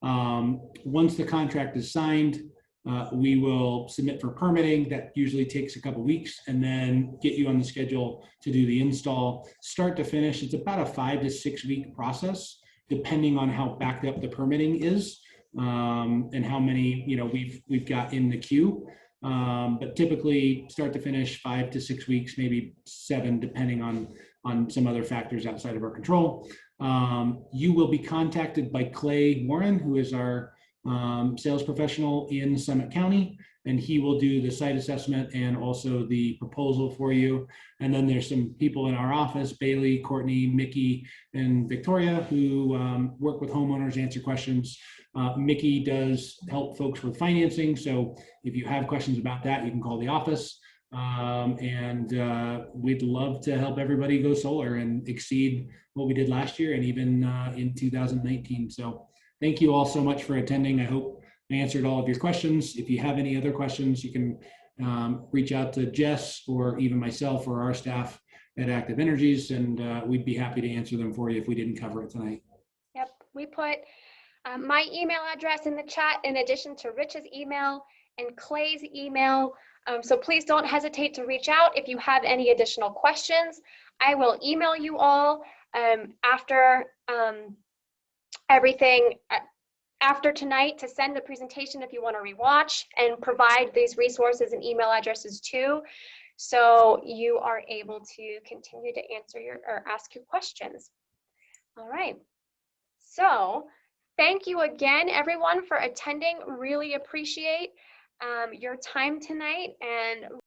Once the contract is signed, we will submit for permitting. That usually takes a couple weeks, and then get you on the schedule to do the install. Start to finish, it's about a 5 to 6 week process, depending on how backed up the permitting is and how many we've got in the queue. but typically start to finish 5 to 6 weeks, maybe 7, depending on some other factors outside of our control. You will be contacted by Clay Warren, who is our sales professional in Summit County, and he will do the site assessment and also the proposal for you. And then there's some people in our office, Bailey, Courtney, Mickey, and Victoria, who work with homeowners, answer questions. Mickey does help folks with financing, so if you have questions about that, you can call the office. We'd love to help everybody go solar and exceed what we did last year and even in 2019. So thank you all so much for attending. I hope I answered all of your questions. If you have any other questions, you can reach out to Jess or even myself or our staff at Active Energies, and we'd be happy to answer them for you if we didn't cover it tonight. Yep, we put my email address in the chat in addition to Rich's email and Clay's email. So please don't hesitate to reach out if you have any additional questions. I will email you all after everything, after tonight, to send the presentation if you want to rewatch, and provide these resources and email addresses too, so you are able to continue to answer or ask your questions. All right, so thank you again, everyone, for attending. Really appreciate your time tonight, and